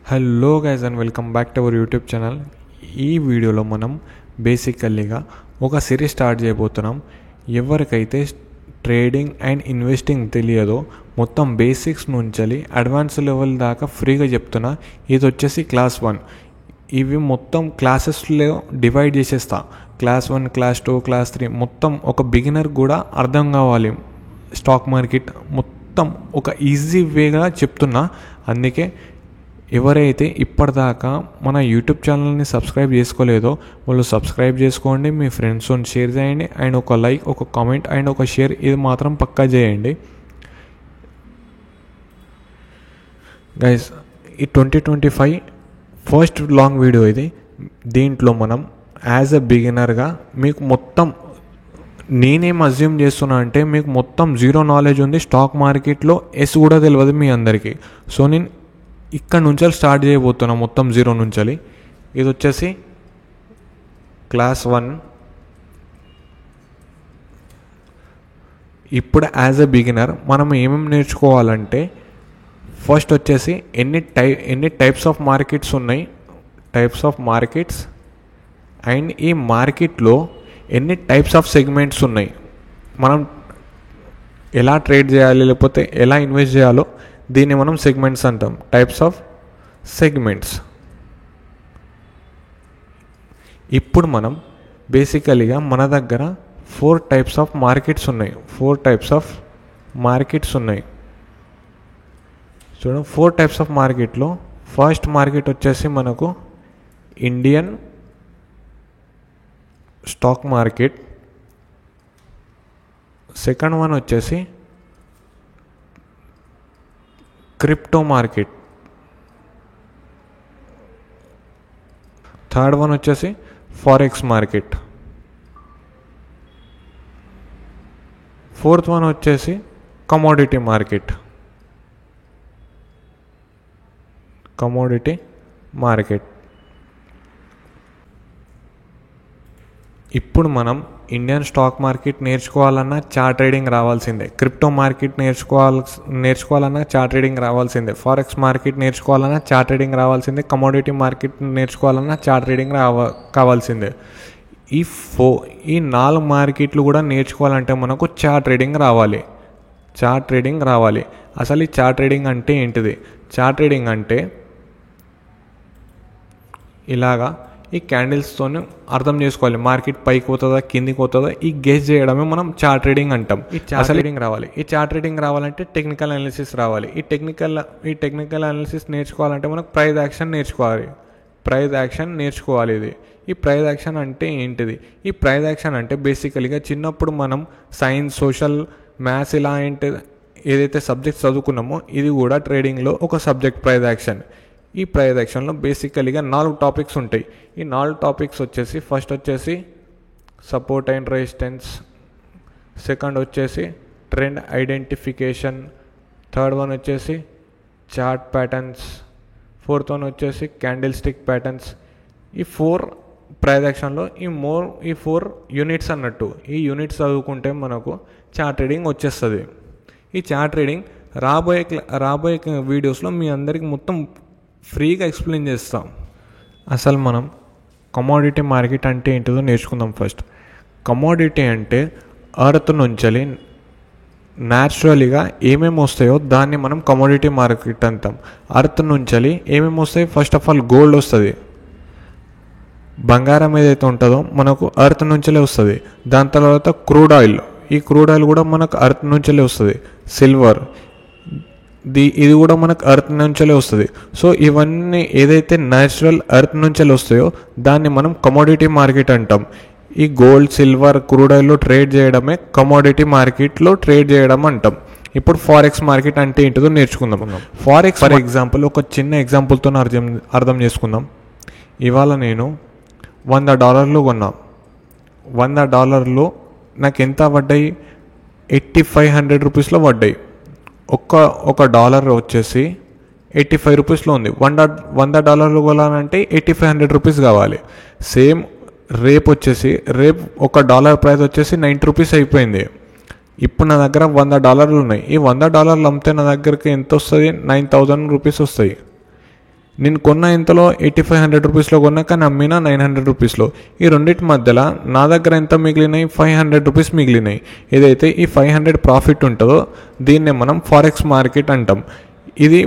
Hello guys and welcome back to our YouTube channel. ఈ వీడియోలో మనం బేసికల్లీగా ఒక సిరీస్ స్టార్ట్ చేయబోతున్నాం. ఎవరికైతే ట్రేడింగ్ అండ్ ఇన్వెస్టింగ్ తెలియదో మొత్తం బేసిక్స్ నుంచి అడ్వాన్స్ లెవెల్ దాకా ఫ్రీగా చెప్తున్నా. ఇది వచ్చేసి క్లాస్ 1. ఇవి మొత్తం క్లాసెస్లో డివైడ్ చేసేస్తా. క్లాస్ 1, క్లాస్ 2, క్లాస్ 3 మొత్తం ఒక బిగినర్ కూడా అర్థం కావాలి. స్టాక్ మార్కెట్ మొత్తం ఒక ఈజీ వేగా చెప్తున్నా. అందుకే ఎవరైతే ఇప్పటిదాకా మన యూట్యూబ్ ఛానల్ని సబ్స్క్రైబ్ చేసుకోలేదో వాళ్ళు సబ్స్క్రైబ్ చేసుకోండి, మీ ఫ్రెండ్స్తో షేర్ చేయండి, అండ్ ఒక లైక్, ఒక కామెంట్ అండ్ ఒక షేర్ ఇది మాత్రం పక్కా చేయండి. గైస్, ఈ 2025 ఫస్ట్ లాంగ్ వీడియో ఇది. దీంట్లో మనం యాజ్ ఎ బిగినర్గా మీకు మొత్తం నేనేం అజ్యూమ్ చేస్తున్నా అంటే మీకు మొత్తం జీరో నాలెడ్జ్ ఉంది స్టాక్ మార్కెట్లో, ఎస్ కూడా తెలియదు మీ అందరికీ. సో నేను ఇక్కడ నుంచి స్టార్ట్ చేయబోతున్నా మొత్తం జీరో నుంచి. ఇది వచ్చేసి క్లాస్ 1. ఇప్పుడు యాజ్ ఎ బిగినర్ మనం ఏమేమి నేర్చుకోవాలంటే ఫస్ట్ వచ్చేసి ఎన్ని టైప్స్ ఆఫ్ మార్కెట్స్ ఉన్నాయి, టైప్స్ ఆఫ్ మార్కెట్స్, అండ్ ఈ మార్కెట్లో ఎన్ని టైప్స్ ఆఫ్ సెగ్మెంట్స్ ఉన్నాయి, మనం ఎలా ట్రేడ్ చేయాలి లేకపోతే ఎలా ఇన్వెస్ట్ చేయాలో దీన్ని మనం సెగ్మెంట్స్ అంటాం. Types of segments. ఇప్పుడు మనం బేసికలీగా మన దగ్గర 4 టైప్స్ ఆఫ్ మార్కెట్స్ ఉన్నాయి. 4 టైప్స్ ఆఫ్ మార్కెట్స్ ఉన్నాయి. చూడండి, 4 టైప్స్ ఆఫ్ మార్కెట్లో ఫస్ట్ మార్కెట్ వచ్చేసి మనకు Indian stock market. Second one వచ్చేసి క్రిప్టో మార్కెట్. థర్డ్ వన్ వచ్చేసి ఫారెక్స్ మార్కెట్. ఫోర్త్ వన్ వచ్చేసి కమోడిటీ మార్కెట్. ఇప్పుడు మనం ఇండియన్ స్టాక్ మార్కెట్ నేర్చుకోవాలన్నా చార్ట్ ట్రేడింగ్ రావాల్సిందే. క్రిప్టో మార్కెట్ నేర్చుకోవాలన్నా చార్ట్ ట్రేడింగ్ రావాల్సిందే. ఫారెక్స్ మార్కెట్ నేర్చుకోవాలన్నా చార్ట్ ట్రేడింగ్ రావాల్సిందే. కమోడిటీ మార్కెట్ నేర్చుకోవాలన్నా చార్ట్ ట్రేడింగ్ కావాల్సిందే. ఈ 4 మార్కెట్లు కూడా నేర్చుకోవాలంటే మనకు చార్ట్ ట్రేడింగ్ రావాలి. అసలు ఈ చార్ట్ ట్రేడింగ్ అంటే ఏంటిది? చార్ట్ ట్రేడింగ్ అంటే ఇలాగా ఈ క్యాండిల్స్తో అర్థం చేసుకోవాలి. మార్కెట్ పైకి పోతుందా కిందికి పోతుందా ఈ గెస్ చేయడమే మనం చార్ట్ ట్రేడింగ్ అంటాం. ఈ చార్ట్ ట్రేడింగ్ రావాలి. ఈ చార్ట్ ట్రేడింగ్ రావాలంటే టెక్నికల్ అనాలిసిస్ రావాలి. ఈ టెక్నికల్ అనాలిసిస్ నేర్చుకోవాలంటే మనకు ప్రైస్ యాక్షన్ నేర్చుకోవాలి. ఈ ప్రైస్ యాక్షన్ అంటే ఏంటిది? ఈ ప్రైస్ యాక్షన్ అంటే బేసికలీగా చిన్నప్పుడు మనం సైన్స్, సోషల్, మ్యాథ్స్ ఇలా ఏదైతే సబ్జెక్ట్స్ చదువుకున్నామో ఇది కూడా ట్రేడింగ్లో ఒక సబ్జెక్ట్ ప్రైస్ యాక్షన్. ఈ ప్రైస్ యాక్షన్లో బేసికలీగా 4 టాపిక్స్ ఉంటాయి. ఈ 4 టాపిక్స్ వచ్చేసి ఫస్ట్ వచ్చేసి సపోర్ట్ అండ్ రెసిస్టెన్స్, సెకండ్ వచ్చేసి ట్రెండ్ ఐడెంటిఫికేషన్, థర్డ్ వన్ వచ్చేసి చార్ట్ ప్యాటర్న్స్, ఫోర్త్ వన్ వచ్చేసి క్యాండిల్ స్టిక్ ప్యాటర్న్స్. ఈ 4 ప్రైస్ యాక్షన్లో ఈ 4 యూనిట్స్ అన్నట్టు. ఈ యూనిట్స్ చదువుకుంటే మనకు చార్ట్ ట్రేడింగ్ వచ్చేస్తుంది. ఈ చార్ట్ ట్రేడింగ్ రాబోయే వీడియోస్లో మీ అందరికి మొత్తం ఫ్రీగా ఎక్స్ప్లెయిన్ చేస్తాం. అసలు మనం కమోడిటీ మార్కెట్ అంటే ఏంటిదో నేర్చుకుందాం ఫస్ట్. కమోడిటీ అంటే ఎర్త్ నుంచి న్యాచురల్గా ఏమేమి వస్తాయో దాన్ని మనం కమోడిటీ మార్కెట్ అంటాం. ఎర్త్ నుంచి ఏమేమి వస్తాయి? ఫస్ట్ ఆఫ్ ఆల్ గోల్డ్ వస్తుంది. బంగారం ఏదైతే ఉంటుందో మనకు ఎర్త్ నుంచే వస్తుంది. దాని తర్వాత క్రూడ్ ఆయిల్. ఈ క్రూడ్ ఆయిల్ కూడా మనకు ఎర్త్ నుంచే వస్తుంది. సిల్వర్ ఇది కూడా మనకు ఎర్త్ నుంచే వస్తుంది. సో ఇవన్నీ ఏదైతే న్యాచురల్ ఎర్త్ నుంచే వస్తాయో దాన్ని మనం కమోడిటీ మార్కెట్ అంటాం. ఈ గోల్డ్, సిల్వర్, క్రూడ్ ఆయిల్లో ట్రేడ్ చేయడమే కమోడిటీ మార్కెట్లో ట్రేడ్ చేయడం అంటాం. ఇప్పుడు ఫారెక్స్ మార్కెట్ అంటే ఏంటిదో నేర్చుకుందాం. ఫారెక్స్ ఫర్ ఎగ్జాంపుల్ ఒక చిన్న ఎగ్జాంపుల్తో అర్థం చేసుకుందాం. ఇవాళ నేను $100 కొన్నా. $100 నాకు ఎంత పడ్డాయి? 8500 రూపీస్లో పడ్డాయి. ఒక డాలర్ వచ్చేసి 85 రూపీస్లో ఉంది. $100 కొనాలంటే 8500 రూపీస్ కావాలి. సేమ్ రేపు ఒక డాలర్ ప్రైస్ వచ్చేసి 90 రూపీస్ అయిపోయింది. ఇప్పుడు నా దగ్గర $100 ఉన్నాయి. ఈ $100 అమ్మితే నా దగ్గరికి ఎంత వస్తుంది? 9000 రూపీస్ వస్తాయి. నేను కొన్న ఇంతలో 8500 రూపీస్లో కొన్నా, కానీ అమ్మినా 900 రూపీస్లో. ఈ రెండింటి మధ్యలో నా దగ్గర ఎంత మిగిలినాయి? 500 రూపీస్ మిగిలినాయి. ఏదైతే ఈ 500 ప్రాఫిట్ ఉంటుందో దీన్నే మనం ఫారెక్స్ మార్కెట్ అంటాం. ఇది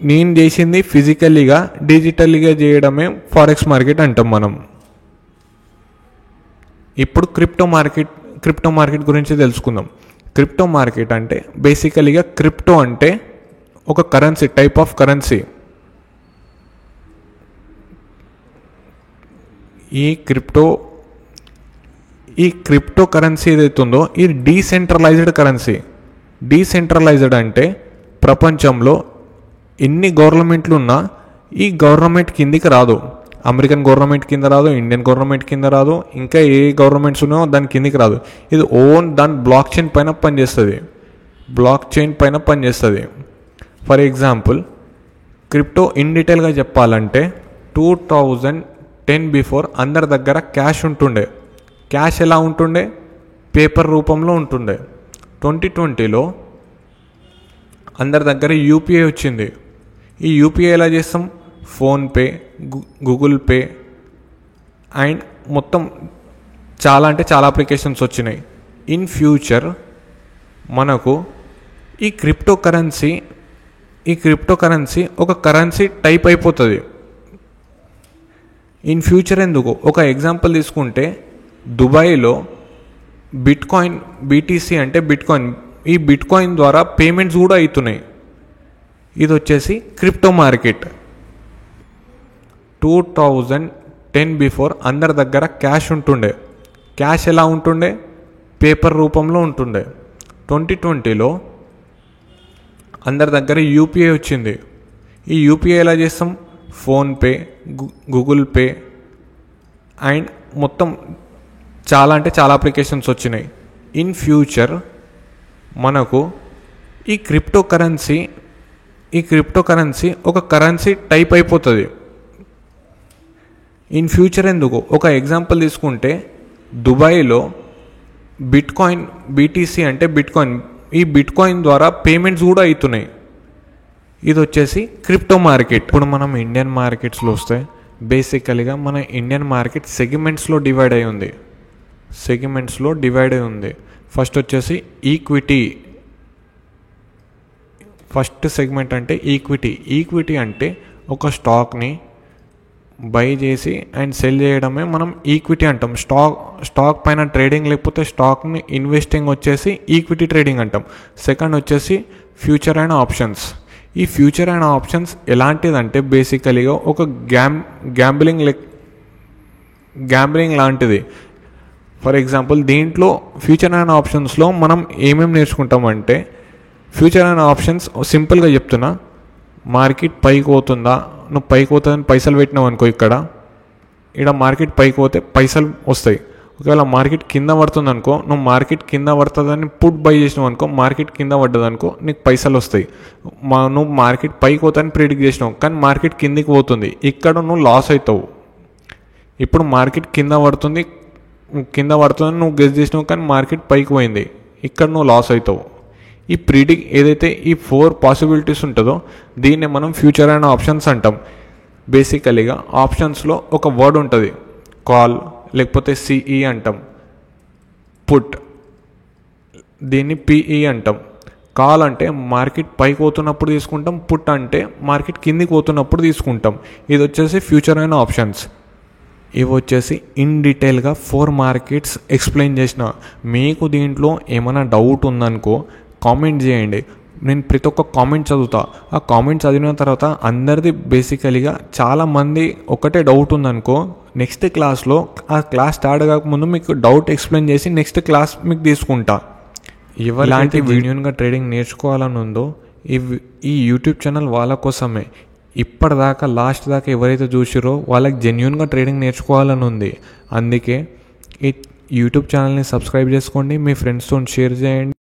నేను చేసింది ఫిజికల్లీగా, డిజిటల్గా చేయడమే ఫారెక్స్ మార్కెట్ అంటాం మనం. ఇప్పుడు క్రిప్టో మార్కెట్ గురించి తెలుసుకుందాం. క్రిప్టో మార్కెట్ అంటే బేసికలీగా క్రిప్టో అంటే ఒక కరెన్సీ, టైప్ ఆఫ్ కరెన్సీ. ఈ క్రిప్టో కరెన్సీ ఏదైతే ఉందో ఇది డీసెంట్రలైజ్డ్ కరెన్సీ. డీసెంట్రలైజ్డ్ అంటే ప్రపంచంలో ఎన్ని గవర్నమెంట్లు ఉన్నా ఈ గవర్నమెంట్ కిందికి రాదు. అమెరికన్ గవర్నమెంట్ కింద రాదు, ఇండియన్ గవర్నమెంట్ కింద రాదు, ఇంకా ఏ గవర్నమెంట్స్ ఉన్నాయో దాని కిందికి రాదు. ఇది దాని బ్లాక్ చైన్ పైన పనిచేస్తుంది. ఫర్ ఎగ్జాంపుల్ క్రిప్టో ఇన్ డీటెయిల్గా చెప్పాలంటే 2010 బిఫోర్ అందరి దగ్గర క్యాష్ ఉంటుండే. క్యాష్ ఎలా ఉంటుండే? పేపర్ రూపంలో ఉంటుండే. 2020లో అందరి దగ్గర యూపీఐ వచ్చింది. ఈ యూపీఐ ఎలా చేస్తాం? ఫోన్పే, గూగుల్ పే అండ్ మొత్తం చాలా అప్లికేషన్స్ వచ్చినాయి. ఇన్ ఫ్యూచర్ మనకు ఈ క్రిప్టో కరెన్సీ ఒక కరెన్సీ టైప్ అయిపోతుంది. ఇన్ ఫ్యూచర్ ఎందుకు? ఒక ఎగ్జాంపుల్ తీసుకుంటే దుబాయ్లో బిట్కాయిన్, బీటీసీ అంటే బిట్కాయిన్, ఈ బిట్కాయిన్ ద్వారా పేమెంట్స్ కూడా అవుతున్నాయి. ఇది వచ్చేసి క్రిప్టో మార్కెట్. 2010 బిఫోర్ అందరి దగ్గర క్యాష్ ఉంటుండే. క్యాష్ ఎలా ఉంటుండే? పేపర్ రూపంలో ఉంటుండే. 2020లో అందరి దగ్గర యూపీఐ వచ్చింది. ఈ యూపీఐ ఎలా చేస్తాం? ఫోన్పే, గూగుల్ పే అండ్ మొత్తం చాలా అప్లికేషన్స్ వచ్చినాయి. ఇన్ ఫ్యూచర్ మనకు ఈ క్రిప్టో కరెన్సీ ఒక కరెన్సీ టైప్ అయిపోతుంది. ఇన్ ఫ్యూచర్ ఎందుకు? ఒక ఎగ్జాంపుల్ తీసుకుంటే దుబాయ్లో బిట్కాయిన్, బీటీసీ అంటే బిట్కాయిన్, ఈ బిట్కాయిన్ ద్వారా పేమెంట్స్ కూడా అవుతున్నాయి. ఇది వచ్చేసి క్రిప్టో మార్కెట్. ఇప్పుడు మనం ఇండియన్ మార్కెట్స్లో వస్తే బేసికలీగా మన ఇండియన్ మార్కెట్ సెగ్మెంట్స్లో డివైడ్ అయి ఉంది. ఫస్ట్ వచ్చేసి ఈక్విటీ. ఫస్ట్ సెగ్మెంట్ అంటే ఈక్విటీ అంటే ఒక స్టాక్ని బై చేసి అండ్ సెల్ చేయడమే మనం ఈక్విటీ అంటాం. స్టాక్ పైన ట్రేడింగ్ లేకపోతే స్టాక్ని ఇన్వెస్టింగ్ వచ్చేసి ఈక్విటీ ట్రేడింగ్ అంటాం. సెకండ్ వచ్చేసి ఫ్యూచర్ అండ్ ఆప్షన్స్. ఈ ఫ్యూచర్ అండ్ ఆప్షన్స్ ఎలాంటిదంటే బేసికలీగా ఒక గ్యాంబ్లింగ్ లాంటిది. ఫర్ ఎగ్జాంపుల్ దీంట్లో ఫ్యూచర్ అండ్ ఆప్షన్స్లో మనం ఏమేమి నేర్చుకుంటామంటే, ఫ్యూచర్ అండ్ ఆప్షన్స్ సింపుల్గా చెప్తున్నా, మార్కెట్ పైకి పోతుందా, నువ్వు పైకి పోతుందని పైసలు పెట్టినావు అనుకో, ఇక్కడ మార్కెట్ పైకి పోతే పైసలు వస్తాయి. ఒకవేళ మార్కెట్ కింద పడుతుంది అనుకో, నువ్వు మార్కెట్ కింద పడుతుందని పుట్ బై చేసినావు అనుకో, మార్కెట్ కింద పడ్డదనుకో నీకు పైసలు వస్తాయి. నువ్వు మార్కెట్ పైకి పోతాని ప్రిడిక్ట్ చేసినావు కానీ మార్కెట్ కిందికి పోతుంది, ఇక్కడ నువ్వు లాస్ అవుతావు. ఇప్పుడు మార్కెట్ కింద పడుతుందని నువ్వు గెస్ చేసినావు కానీ మార్కెట్ పైకి పోయింది, ఇక్కడ నువ్వు లాస్ అవుతావు. ఈ ఏదైతే ఈ 4 పాసిబిలిటీస్ ఉంటుందో దీన్నే మనం ఫ్యూచర్ అండ్ ఆప్షన్స్ అంటాం. బేసికలీగా ఆప్షన్స్లో ఒక వర్డ్ ఉంటుంది, కాల్ లేకపోతే సిఈ అంటాం. పుట్ దీన్ని పిఈ అంటాం. కాల్ అంటే మార్కెట్ పైకి పోతున్నప్పుడు తీసుకుంటాం, పుట్ అంటే మార్కెట్ కిందికి పోతున్నప్పుడు తీసుకుంటాం. ఇది వచ్చేసి ఫ్యూచర్ అండ్ ఆప్షన్స్. ఇవి వచ్చేసి ఇన్ డీటెయిల్గా 4 మార్కెట్స్ ఎక్స్ప్లెయిన్ చేసిన. మీకు దీంట్లో ఏమైనా డౌట్ ఉందనుకో కామెంట్ చేయండి, నేను ప్రతి ఒక్క కామెంట్ చదువుతా. ఆ కామెంట్ చదివిన తర్వాత అందరిది బేసికలీగా చాలామంది ఒకటే డౌట్ ఉందనుకో, నెక్స్ట్ క్లాస్లో ఆ క్లాస్ స్టార్ట్ కాకముందు మీకు డౌట్ ఎక్స్ప్లెయిన్ చేసి నెక్స్ట్ క్లాస్ మీకు తీసుకుంటా. ఇలాంటి జెన్యూన్గా ట్రేడింగ్ నేర్చుకోవాలని ఉందో ఈ యూట్యూబ్ ఛానల్ వాళ్ళ కోసమే. ఇప్పటిదాకా లాస్ట్ దాకా ఎవరైతే చూసిరో వాళ్ళకి జెన్యూన్గా ట్రేడింగ్ నేర్చుకోవాలని ఉంది. అందుకే ఈ యూట్యూబ్ ఛానల్ని సబ్స్క్రైబ్ చేసుకోండి, మీ ఫ్రెండ్స్తో షేర్ చేయండి.